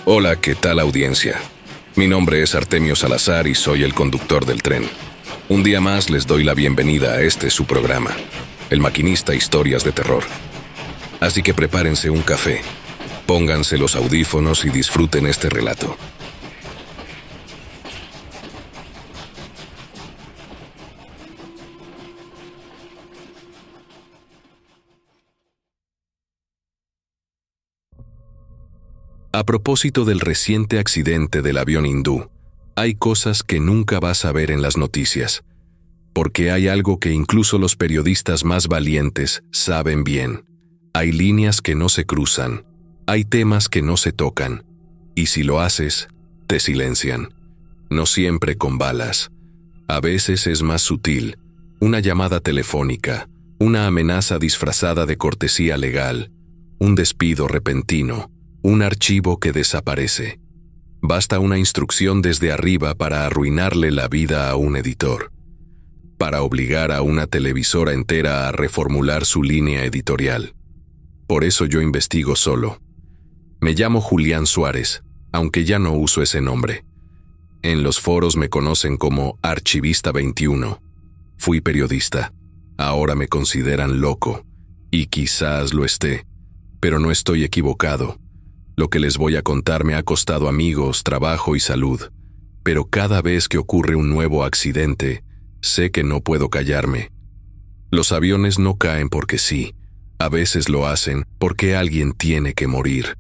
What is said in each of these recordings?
Hola, ¿qué tal audiencia? Mi nombre es Artemio Salazar y soy el conductor del tren. Un día más les doy la bienvenida a este su programa, El Maquinista Historias de Terror. Así que prepárense un café, pónganse los audífonos y disfruten este relato. A propósito del reciente accidente del avión hindú, hay cosas que nunca vas a ver en las noticias, porque hay algo que incluso los periodistas más valientes saben bien. Hay líneas que no se cruzan, hay temas que no se tocan, y si lo haces, te silencian. No siempre con balas. A veces es más sutil, una llamada telefónica, una amenaza disfrazada de cortesía legal, un despido repentino, un archivo que desaparece. Basta una instrucción desde arriba para arruinarle la vida a un editor, para obligar a una televisora entera a reformular su línea editorial. Por eso yo investigo solo. Me llamo Julián Suárez, aunque ya no uso ese nombre. En los foros me conocen como Archivista 21. Fui periodista. Ahora me consideran loco, y quizás lo esté, pero no estoy equivocado. Lo que les voy a contar me ha costado amigos, trabajo y salud, pero cada vez que ocurre un nuevo accidente, sé que no puedo callarme. Los aviones no caen porque sí, a veces lo hacen porque alguien tiene que morir.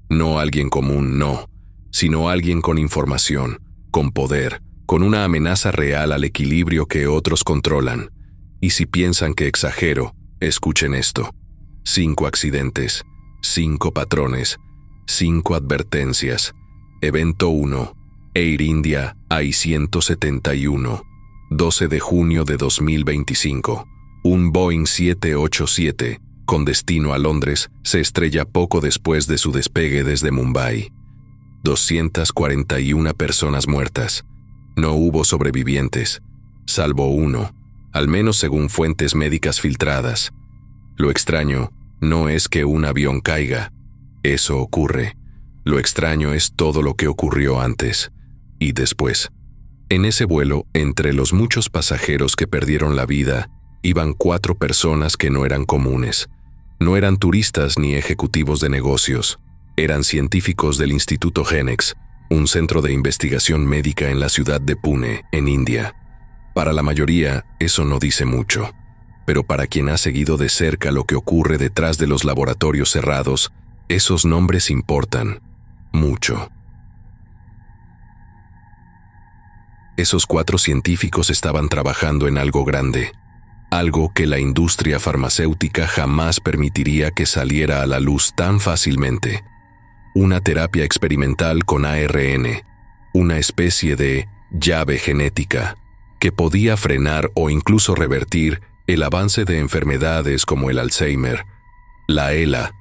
No alguien común, no, sino alguien con información, con poder, con una amenaza real al equilibrio que otros controlan. Y si piensan que exagero, escuchen esto. 5 accidentes, 5 patrones, 5 advertencias. Evento 1. Air India I-171. 12 de junio de 2025. Un Boeing 787, con destino a Londres, se estrella poco después de su despegue desde Mumbai. 241 personas muertas. No hubo sobrevivientes, salvo uno, al menos según fuentes médicas filtradas. Lo extraño no es que un avión caiga. Eso ocurre. Lo extraño es todo lo que ocurrió antes y después. En ese vuelo, entre los muchos pasajeros que perdieron la vida, iban 4 personas que no eran comunes. No eran turistas ni ejecutivos de negocios. Eran científicos del Instituto Genex, un centro de investigación médica en la ciudad de Pune, en India. Para la mayoría, eso no dice mucho, pero para quien ha seguido de cerca lo que ocurre detrás de los laboratorios cerrados, esos nombres importan mucho. Esos 4 científicos estaban trabajando en algo grande, algo que la industria farmacéutica jamás permitiría que saliera a la luz tan fácilmente. Una terapia experimental con ARN, una especie de llave genética, que podía frenar o incluso revertir el avance de enfermedades como el Alzheimer, la ELA,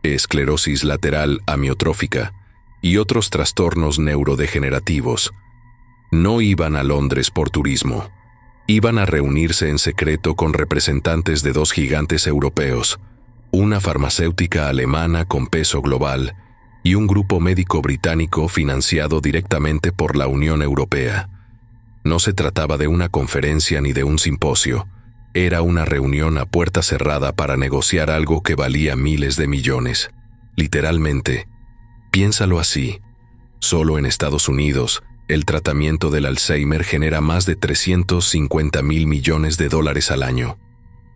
esclerosis lateral amiotrófica y otros trastornos neurodegenerativos. No iban a Londres por turismo. Iban a reunirse en secreto con representantes de 2 gigantes europeos, una farmacéutica alemana con peso global y un grupo médico británico financiado directamente por la Unión Europea. No se trataba de una conferencia ni de un simposio. Era una reunión a puerta cerrada para negociar algo que valía miles de millones. Literalmente. Piénsalo así. Solo en Estados Unidos, el tratamiento del Alzheimer genera más de 350.000 millones de dólares al año.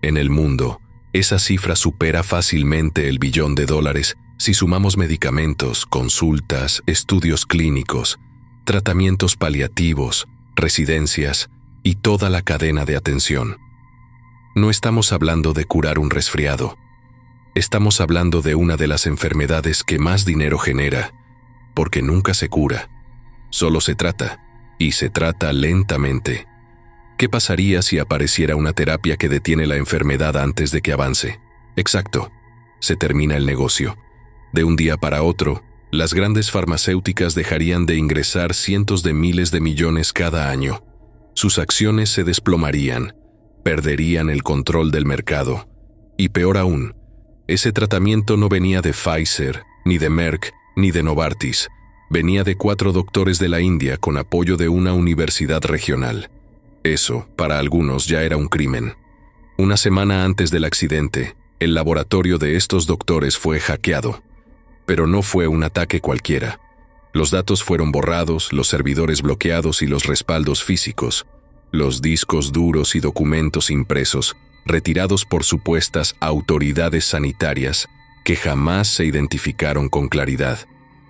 En el mundo, esa cifra supera fácilmente el $1 billón si sumamos medicamentos, consultas, estudios clínicos, tratamientos paliativos, residencias y toda la cadena de atención. No estamos hablando de curar un resfriado. Estamos hablando de una de las enfermedades que más dinero genera, porque nunca se cura. Solo se trata, y se trata lentamente. ¿Qué pasaría si apareciera una terapia que detiene la enfermedad antes de que avance? Exacto. Se termina el negocio. De un día para otro, las grandes farmacéuticas dejarían de ingresar cientos de miles de millones cada año. Sus acciones se desplomarían. Perderían el control del mercado. Y peor aún, ese tratamiento no venía de Pfizer, ni de Merck, ni de Novartis, Venía de 4 doctores de la India con apoyo de una universidad regional. Eso, para algunos, ya era un crimen. Una semana antes del accidente, el laboratorio de estos doctores fue hackeado. Pero no fue un ataque cualquiera. Los datos fueron borrados, los servidores bloqueados y los respaldos físicos, los discos duros y documentos impresos, retirados por supuestas autoridades sanitarias que jamás se identificaron con claridad.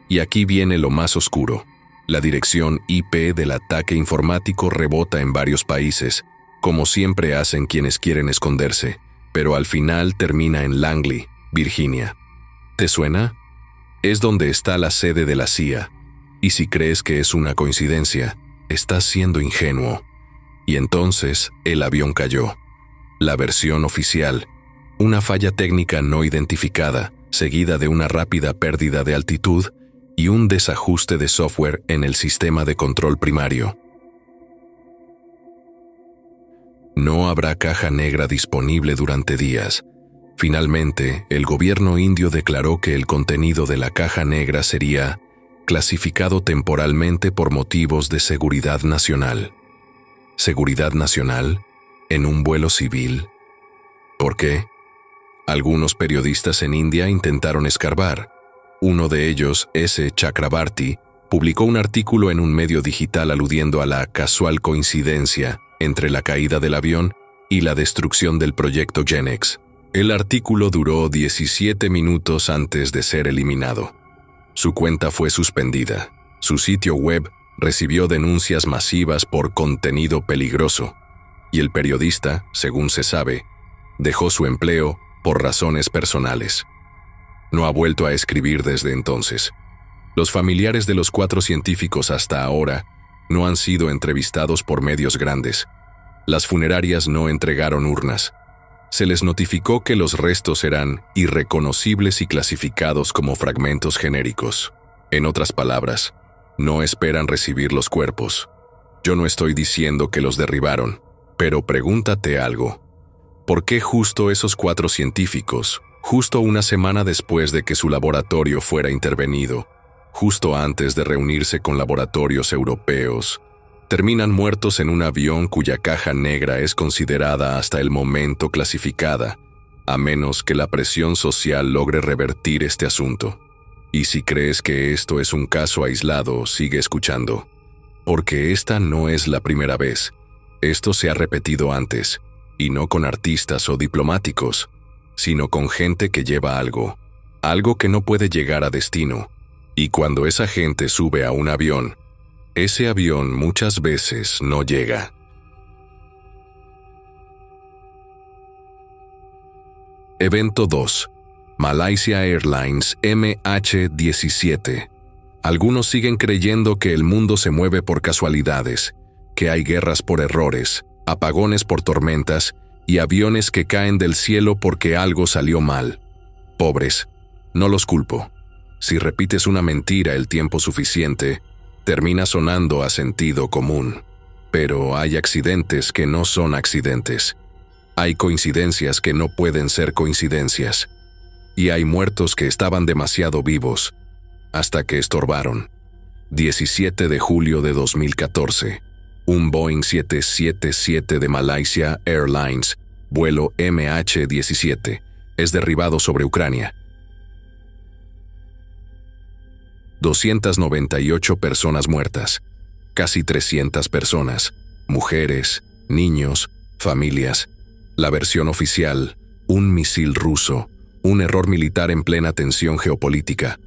Y aquí viene lo más oscuro. La dirección IP del ataque informático rebota en varios países, como siempre hacen quienes quieren esconderse, pero al final termina en Langley, Virginia. ¿Te suena? Es donde está la sede de la CIA, y si crees que es una coincidencia, estás siendo ingenuo. Y entonces el avión cayó. La versión oficial, una falla técnica no identificada, seguida de una rápida pérdida de altitud y un desajuste de software en el sistema de control primario. No habrá caja negra disponible durante días. Finalmente, el gobierno indio declaró que el contenido de la caja negra sería clasificado temporalmente por motivos de seguridad nacional. ¿Seguridad nacional? ¿En un vuelo civil? ¿Por qué? Algunos periodistas en India intentaron escarbar. Uno de ellos, S. Chakrabarty, publicó un artículo en un medio digital aludiendo a la casual coincidencia entre la caída del avión y la destrucción del proyecto GenX. El artículo duró 17 minutos antes de ser eliminado. Su cuenta fue suspendida. Su sitio web recibió denuncias masivas por contenido peligroso, y el periodista, según se sabe, dejó su empleo por razones personales. No ha vuelto a escribir desde entonces. Los familiares de los 4 científicos hasta ahora no han sido entrevistados por medios grandes. Las funerarias no entregaron urnas. Se les notificó que los restos eran irreconocibles y clasificados como fragmentos genéricos. En otras palabras, no esperan recibir los cuerpos. Yo no estoy diciendo que los derribaron, pero pregúntate algo. ¿Por qué justo esos 4 científicos, justo una semana después de que su laboratorio fuera intervenido, justo antes de reunirse con laboratorios europeos, terminan muertos en un avión cuya caja negra es considerada hasta el momento clasificada, a menos que la presión social logre revertir este asunto? Y si crees que esto es un caso aislado, sigue escuchando, porque esta no es la primera vez. Esto se ha repetido antes, y no con artistas o diplomáticos, sino con gente que lleva algo que no puede llegar a destino, y cuando esa gente sube a un avión, ese avión muchas veces no llega. Evento 2. Malaysia Airlines MH17. Algunos siguen creyendo que el mundo se mueve por casualidades, que hay guerras por errores, apagones por tormentas y aviones que caen del cielo porque algo salió mal. Pobres, no los culpo. Si repites una mentira el tiempo suficiente, termina sonando a sentido común. Pero hay accidentes que no son accidentes. Hay coincidencias que no pueden ser coincidencias. Y hay muertos que estaban demasiado vivos, hasta que estorbaron. 17 de julio de 2014. Un Boeing 777 de Malaysia Airlines, vuelo MH17, es derribado sobre Ucrania. 298 personas muertas, casi 300 personas, mujeres, niños, familias. La versión oficial, un misil ruso, un error militar en plena tensión geopolítica.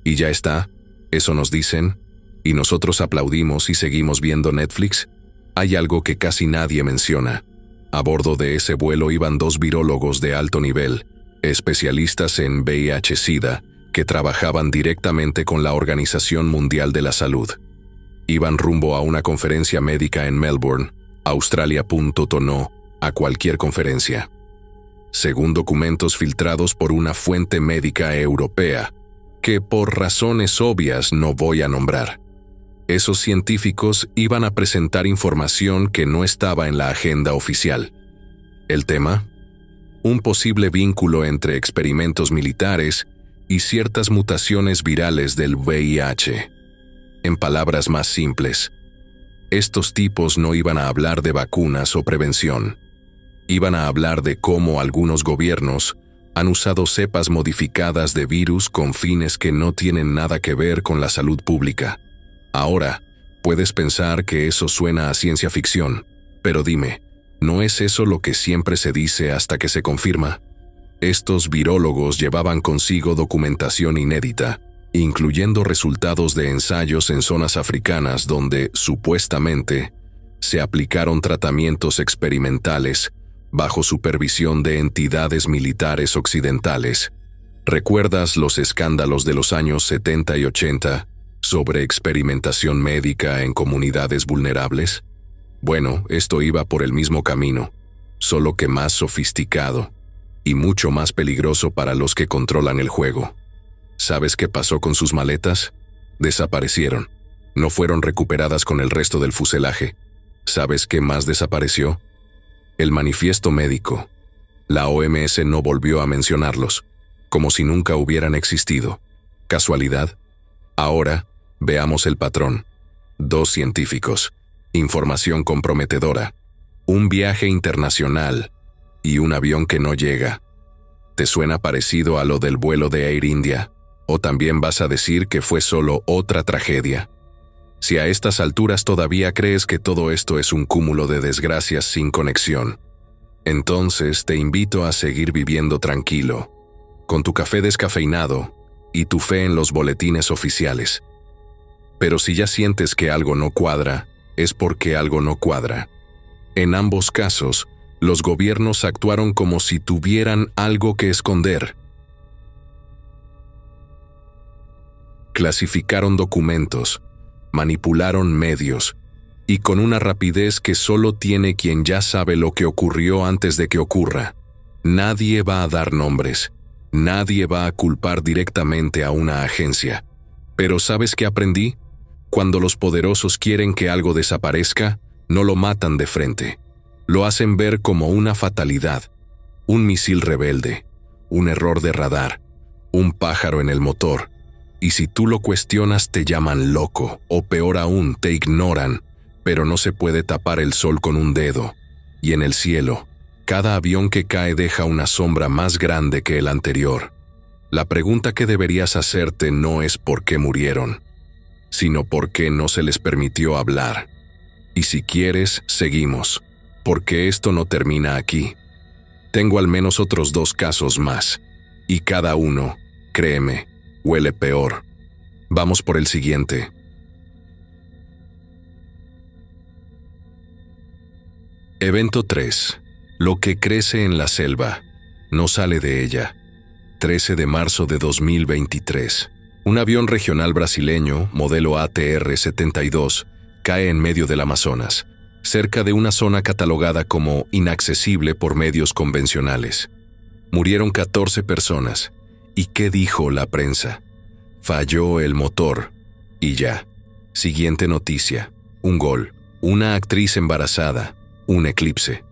Y ya está, eso nos dicen, y nosotros aplaudimos y seguimos viendo Netflix. Hay algo que casi nadie menciona. A bordo de ese vuelo iban 2 virólogos de alto nivel, especialistas en VIH-Sida, que trabajaban directamente con la Organización Mundial de la Salud. Iban rumbo a una conferencia médica en Melbourne, Australia. No a cualquier conferencia. Según documentos filtrados por una fuente médica europea, que por razones obvias no voy a nombrar, esos científicos iban a presentar información que no estaba en la agenda oficial. ¿El tema? Un posible vínculo entre experimentos militares y ciertas mutaciones virales del VIH. En palabras más simples, estos tipos no iban a hablar de vacunas o prevención. Iban a hablar de cómo algunos gobiernos han usado cepas modificadas de virus con fines que no tienen nada que ver con la salud pública. Ahora, puedes pensar que eso suena a ciencia ficción, pero dime, ¿no es eso lo que siempre se dice hasta que se confirma? Estos virólogos llevaban consigo documentación inédita, incluyendo resultados de ensayos en zonas africanas donde, supuestamente, se aplicaron tratamientos experimentales bajo supervisión de entidades militares occidentales. ¿Recuerdas los escándalos de los años 70 y 80 sobre experimentación médica en comunidades vulnerables? Bueno, esto iba por el mismo camino, solo que más sofisticado y mucho más peligroso para los que controlan el juego. ¿Sabes qué pasó con sus maletas? Desaparecieron. No fueron recuperadas con el resto del fuselaje. ¿Sabes qué más desapareció? El manifiesto médico. La OMS no volvió a mencionarlos, como si nunca hubieran existido. ¿Casualidad? Ahora, veamos el patrón. 2 científicos, información comprometedora, un viaje internacional y un avión que no llega. ¿Te suena parecido a lo del vuelo de Air India? ¿O también vas a decir que fue solo otra tragedia? Si a estas alturas todavía crees que todo esto es un cúmulo de desgracias sin conexión, entonces te invito a seguir viviendo tranquilo, con tu café descafeinado y tu fe en los boletines oficiales. Pero si ya sientes que algo no cuadra, es porque algo no cuadra. En ambos casos, los gobiernos actuaron como si tuvieran algo que esconder. Clasificaron documentos, manipularon medios, y con una rapidez que solo tiene quien ya sabe lo que ocurrió antes de que ocurra. Nadie va a dar nombres, nadie va a culpar directamente a una agencia. Pero ¿sabes qué aprendí? Cuando los poderosos quieren que algo desaparezca, no lo matan de frente. Lo hacen ver como una fatalidad, un misil rebelde, un error de radar, un pájaro en el motor. Y si tú lo cuestionas te llaman loco, o peor aún, te ignoran, pero no se puede tapar el sol con un dedo. Y en el cielo, cada avión que cae deja una sombra más grande que el anterior. La pregunta que deberías hacerte no es por qué murieron, sino por qué no se les permitió hablar. Y si quieres, seguimos, porque esto no termina aquí. Tengo al menos otros 2 casos más, y cada uno, créeme, huele peor. Vamos por el siguiente. Evento 3. Lo que crece en la selva no sale de ella. 13 de marzo de 2023. Un avión regional brasileño, modelo ATR-72, cae en medio del Amazonas, cerca de una zona catalogada como inaccesible por medios convencionales. Murieron 14 personas. ¿Y qué dijo la prensa? Falló el motor. Y ya. Siguiente noticia. Un gol. Una actriz embarazada. Un eclipse.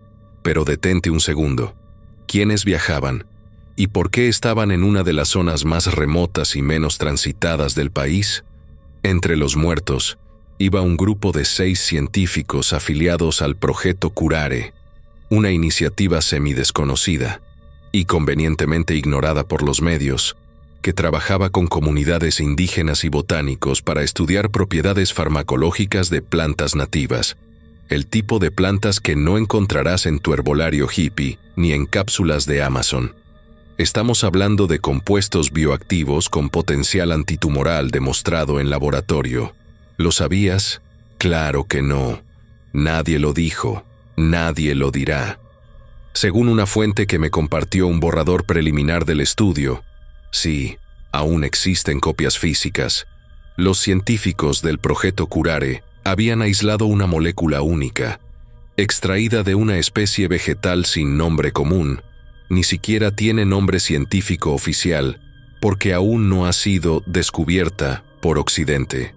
Pero detente un segundo. ¿Quiénes viajaban? ¿Y por qué estaban en una de las zonas más remotas y menos transitadas del país? Entre los muertos, iba un grupo de 6 científicos afiliados al Progetto Curare, una iniciativa semidesconocida y convenientemente ignorada por los medios, que trabajaba con comunidades indígenas y botánicos para estudiar propiedades farmacológicas de plantas nativas, el tipo de plantas que no encontrarás en tu herbolario hippie ni en cápsulas de Amazon. Estamos hablando de compuestos bioactivos con potencial antitumoral demostrado en laboratorio. ¿Lo sabías? Claro que no. Nadie lo dijo. Nadie lo dirá. Según una fuente que me compartió un borrador preliminar del estudio, sí, aún existen copias físicas, los científicos del Progetto Curare habían aislado una molécula única, extraída de una especie vegetal sin nombre común. Ni siquiera tiene nombre científico oficial, porque aún no ha sido descubierta por Occidente.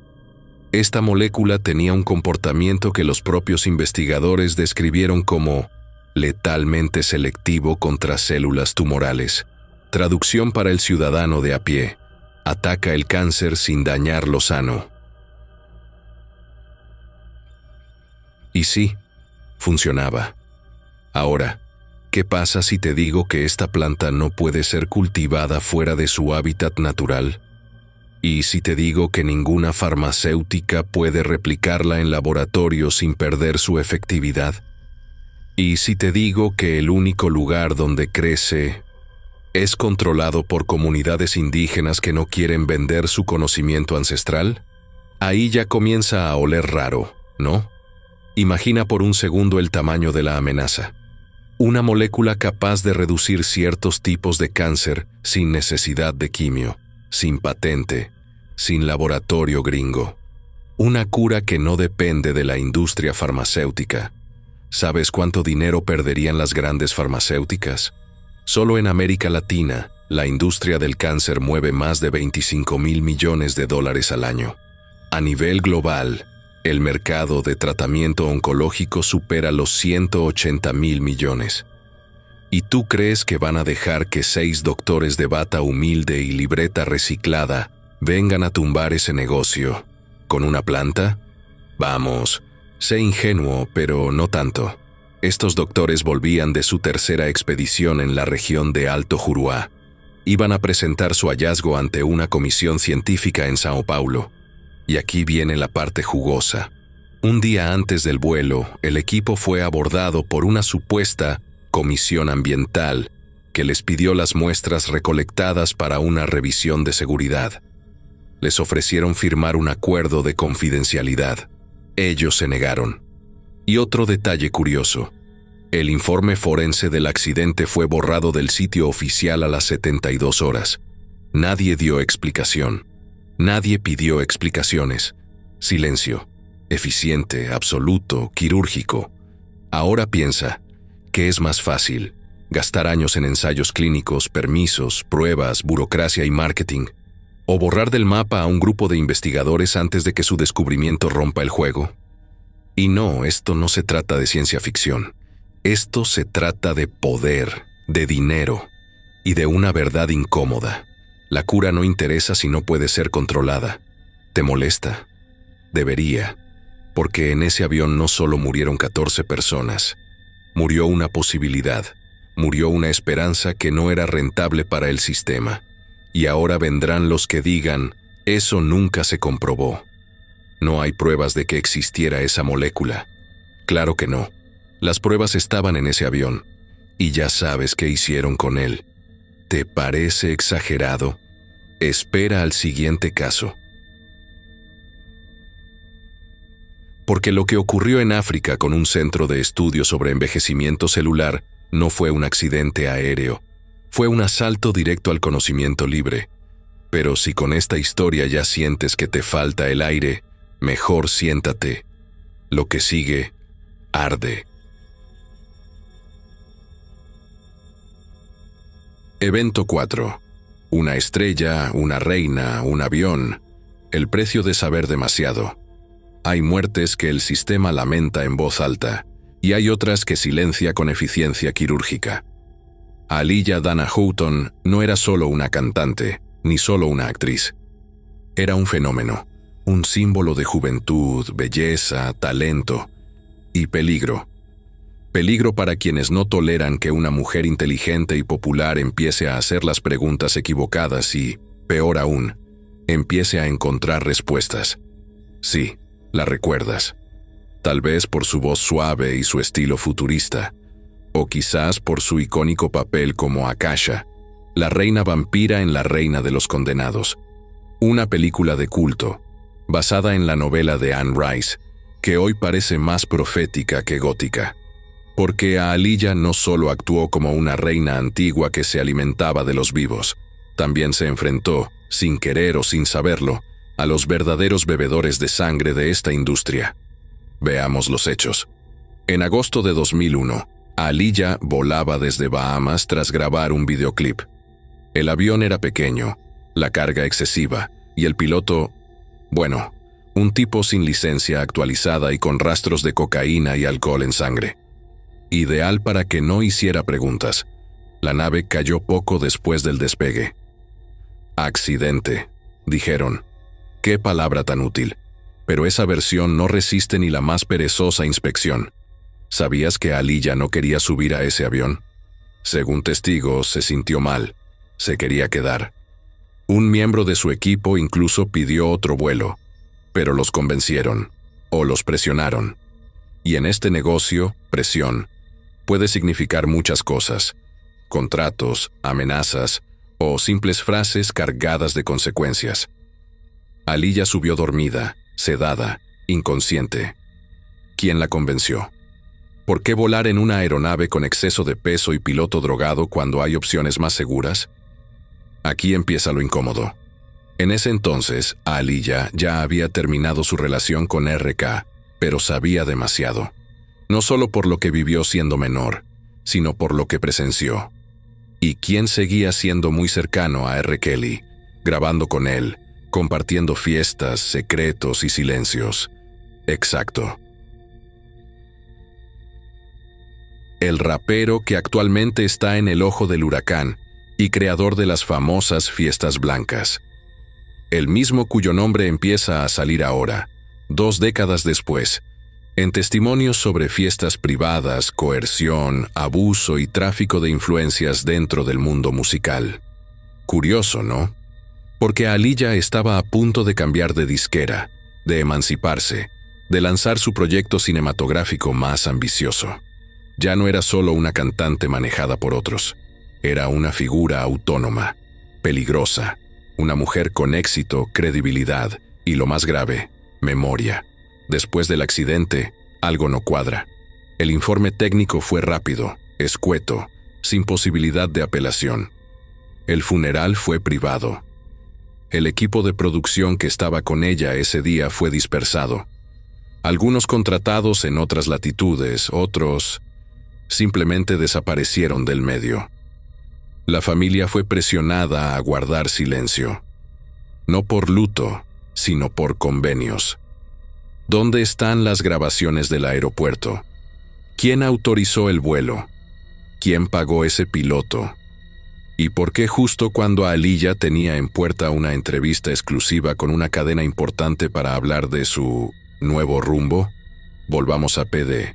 Esta molécula tenía un comportamiento que los propios investigadores describieron como letalmente selectivo contra células tumorales. Traducción para el ciudadano de a pie: ataca el cáncer sin dañar lo sano. Y sí, funcionaba. Ahora, ¿qué pasa si te digo que esta planta no puede ser cultivada fuera de su hábitat natural? ¿Y si te digo que ninguna farmacéutica puede replicarla en laboratorio sin perder su efectividad? ¿Y si te digo que el único lugar donde crece es controlado por comunidades indígenas que no quieren vender su conocimiento ancestral? Ahí ya comienza a oler raro, ¿no? Imagina por un segundo el tamaño de la amenaza. Una molécula capaz de reducir ciertos tipos de cáncer sin necesidad de quimio, sin patente, sin laboratorio gringo. Una cura que no depende de la industria farmacéutica. ¿Sabes cuánto dinero perderían las grandes farmacéuticas? Solo en América Latina, la industria del cáncer mueve más de 25.000 millones de dólares al año. A nivel global, el mercado de tratamiento oncológico supera los 180.000 millones. ¿Y tú crees que van a dejar que 6 doctores de bata humilde y libreta reciclada vengan a tumbar ese negocio con una planta? Vamos, sé ingenuo, pero no tanto. Estos doctores volvían de su tercera expedición en la región de Alto Juruá. Iban a presentar su hallazgo ante una comisión científica en Sao Paulo. Y aquí viene la parte jugosa. Un día antes del vuelo, el equipo fue abordado por una supuesta comisión ambiental que les pidió las muestras recolectadas para una revisión de seguridad. Les ofrecieron firmar un acuerdo de confidencialidad. Ellos se negaron. Y otro detalle curioso. El informe forense del accidente fue borrado del sitio oficial a las 72 horas. Nadie dio explicación. Nadie pidió explicaciones. Silencio. Eficiente, absoluto, quirúrgico. Ahora piensa, ¿qué es más fácil? ¿Gastar años en ensayos clínicos, permisos, pruebas, burocracia y marketing? ¿O borrar del mapa a un grupo de investigadores antes de que su descubrimiento rompa el juego? Y no, esto no se trata de ciencia ficción. Esto se trata de poder, de dinero y de una verdad incómoda. La cura no interesa si no puede ser controlada. ¿Te molesta? Debería, porque en ese avión no solo murieron 14 personas. Murió una posibilidad, murió una esperanza que no era rentable para el sistema. Y ahora vendrán los que digan, eso nunca se comprobó. No hay pruebas de que existiera esa molécula. Claro que no. Las pruebas estaban en ese avión, y ya sabes qué hicieron con él. ¿Te parece exagerado? Espera al siguiente caso. Porque lo que ocurrió en África con un centro de estudio sobre envejecimiento celular no fue un accidente aéreo, fue un asalto directo al conocimiento libre. Pero si con esta historia ya sientes que te falta el aire, mejor siéntate. Lo que sigue, arde. Evento 4. Una estrella, una reina, un avión. El precio de saber demasiado. Hay muertes que el sistema lamenta en voz alta, y hay otras que silencia con eficiencia quirúrgica. Aaliyah Dana Houghton no era solo una cantante, ni solo una actriz. Era un fenómeno, un símbolo de juventud, belleza, talento y peligro. Peligro para quienes no toleran que una mujer inteligente y popular empiece a hacer las preguntas equivocadas y, peor aún, empiece a encontrar respuestas. Sí, la recuerdas. Tal vez por su voz suave y su estilo futurista, o quizás por su icónico papel como Akasha, la reina vampira en La Reina de los Condenados, una película de culto, basada en la novela de Anne Rice, que hoy parece más profética que gótica. Porque Aaliyah no solo actuó como una reina antigua que se alimentaba de los vivos, también se enfrentó, sin querer o sin saberlo, a los verdaderos bebedores de sangre de esta industria. Veamos los hechos. En agosto de 2001, Aaliyah volaba desde Bahamas tras grabar un videoclip. El avión era pequeño, la carga excesiva, y el piloto, bueno, un tipo sin licencia actualizada y con rastros de cocaína y alcohol en sangre. Ideal para que no hiciera preguntas. La nave cayó poco después del despegue. Accidente, dijeron. Qué palabra tan útil. Pero esa versión no resiste ni la más perezosa inspección. ¿Sabías que Aliyah no quería subir a ese avión? Según testigos, se sintió mal. Se quería quedar. Un miembro de su equipo incluso pidió otro vuelo, pero los convencieron, o los presionaron. Y en este negocio, presión puede significar muchas cosas: contratos, amenazas o simples frases cargadas de consecuencias. Aliyah subió dormida, sedada, inconsciente. ¿Quién la convenció? ¿Por qué volar en una aeronave con exceso de peso y piloto drogado cuando hay opciones más seguras? Aquí empieza lo incómodo. En ese entonces, Aliyah ya había terminado su relación con RK, pero sabía demasiado. No solo por lo que vivió siendo menor, sino por lo que presenció. ¿Y quién seguía siendo muy cercano a R. Kelly, grabando con él, compartiendo fiestas, secretos y silencios? Exacto. El rapero que actualmente está en el ojo del huracán y creador de las famosas fiestas blancas. El mismo cuyo nombre empieza a salir ahora, 2 décadas después, en testimonios sobre fiestas privadas, coerción, abuso y tráfico de influencias dentro del mundo musical. Curioso, ¿no? Porque Aliyah estaba a punto de cambiar de disquera, de emanciparse, de lanzar su proyecto cinematográfico más ambicioso. Ya no era solo una cantante manejada por otros. Era una figura autónoma, peligrosa, una mujer con éxito, credibilidad y, lo más grave, memoria. Después del accidente, algo no cuadra. El informe técnico fue rápido, escueto, sin posibilidad de apelación. El funeral fue privado. El equipo de producción que estaba con ella ese día fue dispersado. Algunos contratados en otras latitudes, otros simplemente desaparecieron del medio. La familia fue presionada a guardar silencio. No por luto, sino por convenios. ¿Dónde están las grabaciones del aeropuerto? ¿Quién autorizó el vuelo? ¿Quién pagó ese piloto? ¿Y por qué justo cuando Aliyah tenía en puerta una entrevista exclusiva con una cadena importante para hablar de su nuevo rumbo? Volvamos a PD.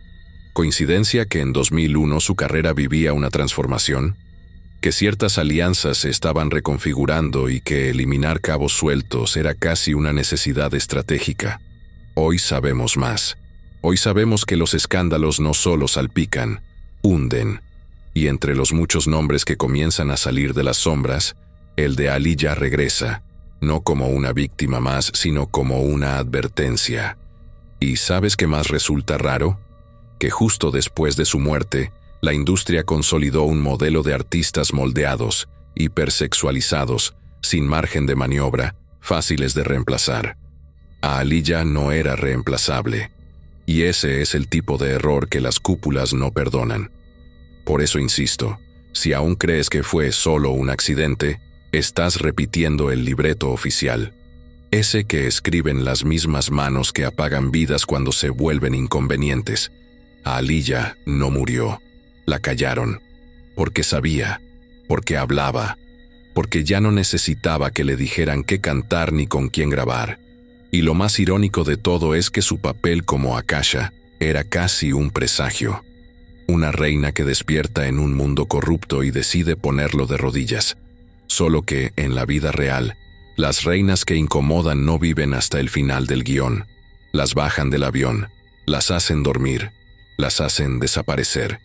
¿Coincidencia que en 2001 su carrera vivía una transformación? ¿Que ciertas alianzas se estaban reconfigurando y que eliminar cabos sueltos era casi una necesidad estratégica? Hoy sabemos más. Hoy sabemos que los escándalos no solo salpican, hunden. Y entre los muchos nombres que comienzan a salir de las sombras, el de Aliyah regresa, no como una víctima más, sino como una advertencia. ¿Y sabes qué más resulta raro? Que justo después de su muerte, la industria consolidó un modelo de artistas moldeados, hipersexualizados, sin margen de maniobra, fáciles de reemplazar. A Aliyah no era reemplazable, y ese es el tipo de error que las cúpulas no perdonan. Por eso insisto, si aún crees que fue solo un accidente, estás repitiendo el libreto oficial. Ese que escriben las mismas manos que apagan vidas cuando se vuelven inconvenientes. Aliyah no murió. La callaron. Porque sabía, porque hablaba, porque ya no necesitaba que le dijeran qué cantar ni con quién grabar. Y lo más irónico de todo es que su papel como Akasha era casi un presagio. Una reina que despierta en un mundo corrupto y decide ponerlo de rodillas. Solo que, en la vida real, las reinas que incomodan no viven hasta el final del guión. Las bajan del avión, las hacen dormir, las hacen desaparecer.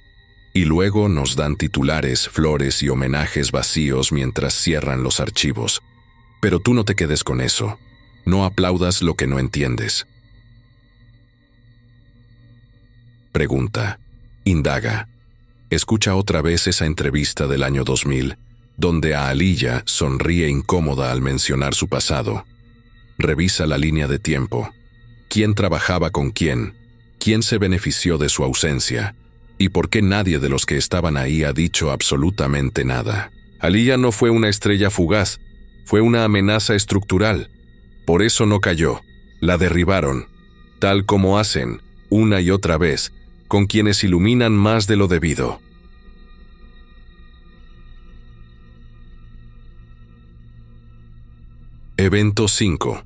Y luego nos dan titulares, flores y homenajes vacíos mientras cierran los archivos. Pero tú no te quedes con eso. No aplaudas lo que no entiendes. Pregunta. Indaga. Escucha otra vez esa entrevista del año 2000, donde a Aliyah sonríe incómoda al mencionar su pasado. Revisa la línea de tiempo. ¿Quién trabajaba con quién? ¿Quién se benefició de su ausencia? ¿Y por qué nadie de los que estaban ahí ha dicho absolutamente nada? Aliyah no fue una estrella fugaz, fue una amenaza estructural. Por eso no cayó. La derribaron, tal como hacen, una y otra vez, con quienes iluminan más de lo debido. Evento 5.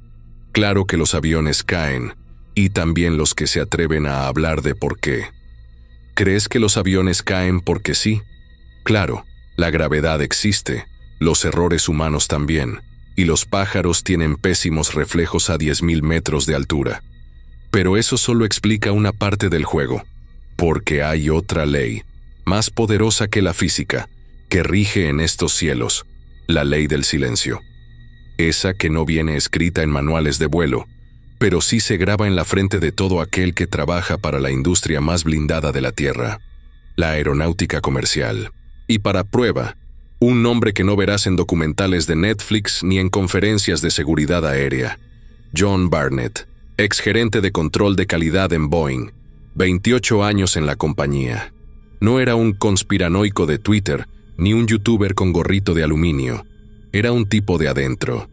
Claro que los aviones caen, y también los que se atreven a hablar de por qué. ¿Crees que los aviones caen porque sí? Claro, la gravedad existe, los errores humanos también, y los pájaros tienen pésimos reflejos a 10.000 metros de altura. Pero eso solo explica una parte del juego, porque hay otra ley, más poderosa que la física, que rige en estos cielos, la ley del silencio. Esa que no viene escrita en manuales de vuelo, pero sí se graba en la frente de todo aquel que trabaja para la industria más blindada de la Tierra, la aeronáutica comercial. Y para prueba, un nombre que no verás en documentales de Netflix ni en conferencias de seguridad aérea. John Barnett, exgerente de control de calidad en Boeing, 28 años en la compañía. No era un conspiranoico de Twitter, ni un youtuber con gorrito de aluminio. Era un tipo de adentro,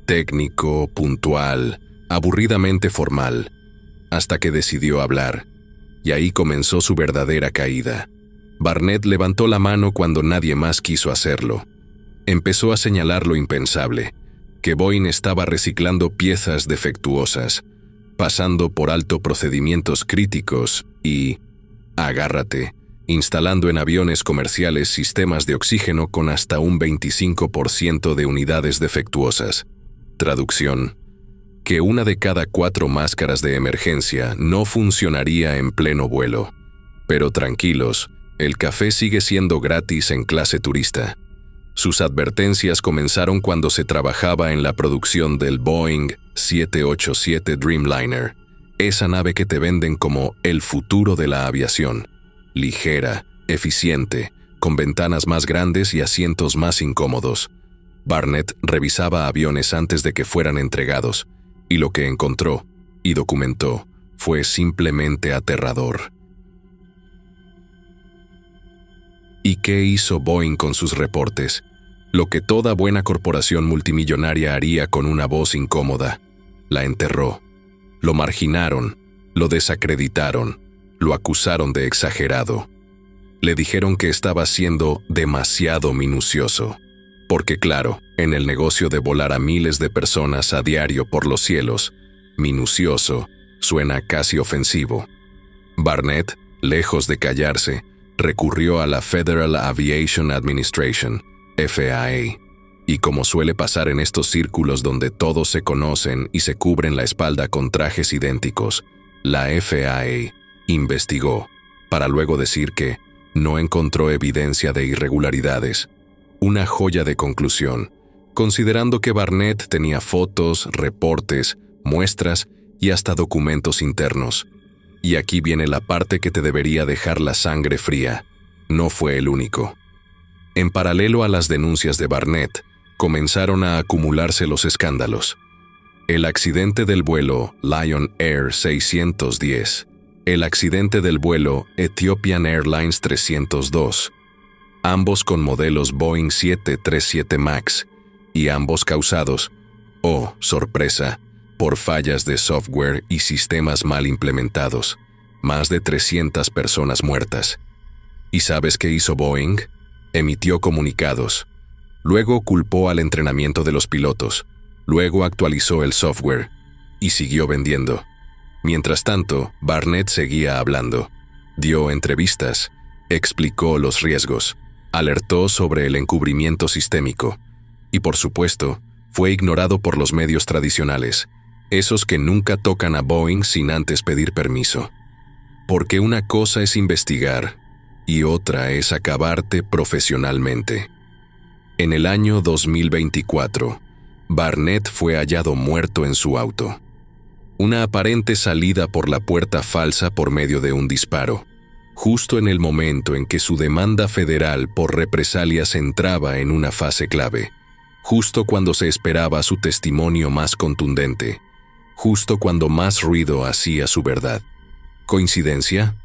técnico, puntual, aburridamente formal, hasta que decidió hablar, y ahí comenzó su verdadera caída. Barnett levantó la mano cuando nadie más quiso hacerlo. Empezó a señalar lo impensable, que Boeing estaba reciclando piezas defectuosas, pasando por alto procedimientos críticos y, agárrate, instalando en aviones comerciales sistemas de oxígeno con hasta un 25% de unidades defectuosas. Traducción: que una de cada 4 máscaras de emergencia no funcionaría en pleno vuelo. Pero tranquilos, el café sigue siendo gratis en clase turista. Sus advertencias comenzaron cuando se trabajaba en la producción del Boeing 787 Dreamliner, esa nave que te venden como el futuro de la aviación. Ligera, eficiente, con ventanas más grandes y asientos más incómodos. Barnett revisaba aviones antes de que fueran entregados, y lo que encontró y documentó fue simplemente aterrador. ¿Y qué hizo Boeing con sus reportes? Lo que toda buena corporación multimillonaria haría con una voz incómoda. La enterró. Lo marginaron, lo desacreditaron, lo acusaron de exagerado. Le dijeron que estaba siendo demasiado minucioso. Porque claro, en el negocio de volar a miles de personas a diario por los cielos, minucioso suena casi ofensivo. Barnett, lejos de callarse, recurrió a la Federal Aviation Administration, FAA, y como suele pasar en estos círculos donde todos se conocen y se cubren la espalda con trajes idénticos, la FAA investigó, para luego decir que no encontró evidencia de irregularidades. Una joya de conclusión, considerando que Barnett tenía fotos, reportes, muestras y hasta documentos internos. Y aquí viene la parte que te debería dejar la sangre fría. No fue el único. En paralelo a las denuncias de Barnett, comenzaron a acumularse los escándalos. El accidente del vuelo Lion Air 610, el accidente del vuelo Ethiopian Airlines 302, ambos con modelos Boeing 737 MAX, y ambos causados, oh, sorpresa, por fallas de software y sistemas mal implementados. Más de 300 personas muertas. ¿Y sabes qué hizo Boeing? Emitió comunicados. Luego culpó al entrenamiento de los pilotos. Luego actualizó el software. Y siguió vendiendo. Mientras tanto, Barnett seguía hablando. Dio entrevistas. Explicó los riesgos. Alertó sobre el encubrimiento sistémico. Y por supuesto, fue ignorado por los medios tradicionales. Esos que nunca tocan a Boeing sin antes pedir permiso. Porque una cosa es investigar y otra es acabarte profesionalmente. En el año 2024, Barnett fue hallado muerto en su auto. Una aparente salida por la puerta falsa por medio de un disparo, justo en el momento en que su demanda federal por represalias entraba en una fase clave, justo cuando se esperaba su testimonio más contundente, justo cuando más ruido hacía su verdad. ¿Coincidencia?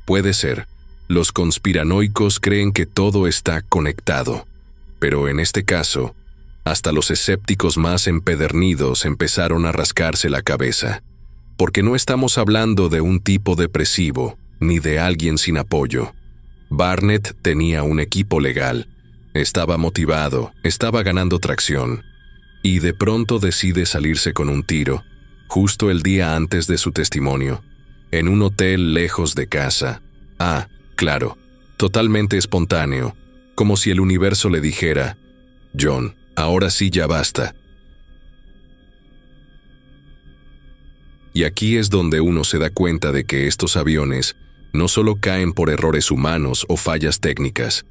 Puede ser. Los conspiranoicos creen que todo está conectado, pero en este caso, hasta los escépticos más empedernidos empezaron a rascarse la cabeza, porque no estamos hablando de un tipo depresivo, ni de alguien sin apoyo. Barnett tenía un equipo legal, estaba motivado, estaba ganando tracción, y de pronto decide salirse con un tiro, justo el día antes de su testimonio, en un hotel lejos de casa. Ah, claro, totalmente espontáneo, como si el universo le dijera: John, ahora sí ya basta. Y aquí es donde uno se da cuenta de que estos aviones no solo caen por errores humanos o fallas técnicas,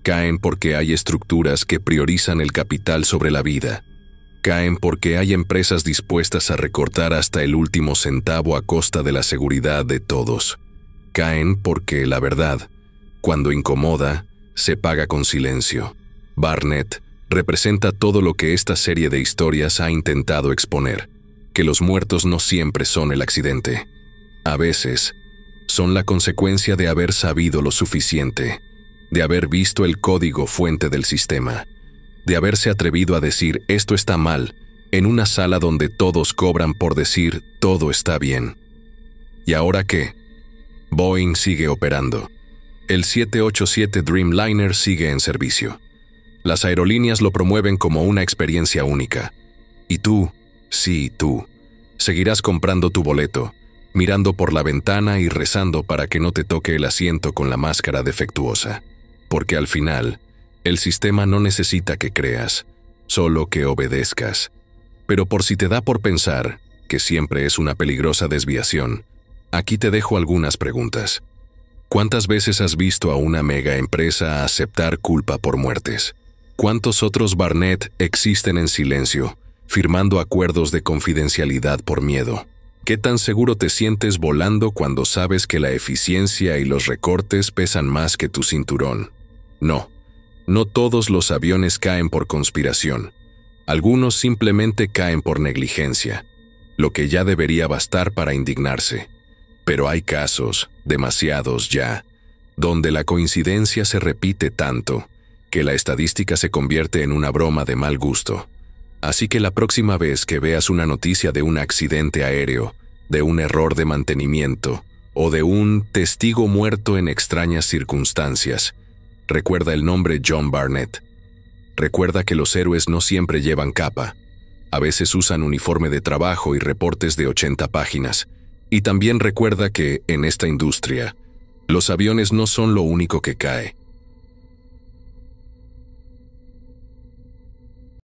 caen porque hay estructuras que priorizan el capital sobre la vida. Caen porque hay empresas dispuestas a recortar hasta el último centavo a costa de la seguridad de todos. Caen porque, la verdad, cuando incomoda, se paga con silencio. Barnett representa todo lo que esta serie de historias ha intentado exponer, que los muertos no siempre son el accidente. A veces, son la consecuencia de haber sabido lo suficiente, de haber visto el código fuente del sistema, de haberse atrevido a decir esto está mal en una sala donde todos cobran por decir todo está bien. ¿Y ahora qué? Boeing sigue operando. El 787 Dreamliner sigue en servicio. Las aerolíneas lo promueven como una experiencia única. Y tú, sí, tú, seguirás comprando tu boleto, mirando por la ventana y rezando para que no te toque el asiento con la máscara defectuosa. Porque al final, el sistema no necesita que creas, solo que obedezcas. Pero por si te da por pensar, que siempre es una peligrosa desviación, aquí te dejo algunas preguntas. ¿Cuántas veces has visto a una mega empresa aceptar culpa por muertes? ¿Cuántos otros Barnett existen en silencio, firmando acuerdos de confidencialidad por miedo? ¿Qué tan seguro te sientes volando cuando sabes que la eficiencia y los recortes pesan más que tu cinturón? No todos los aviones caen por conspiración. Algunos simplemente caen por negligencia, lo que ya debería bastar para indignarse. Pero hay casos, demasiados ya, donde la coincidencia se repite tanto que la estadística se convierte en una broma de mal gusto. Así que la próxima vez que veas una noticia de un accidente aéreo, de un error de mantenimiento o de un testigo muerto en extrañas circunstancias, recuerda el nombre John Barnett. Recuerda que los héroes no siempre llevan capa. A veces usan uniforme de trabajo y reportes de 80 páginas. Y también recuerda que, en esta industria, los aviones no son lo único que cae.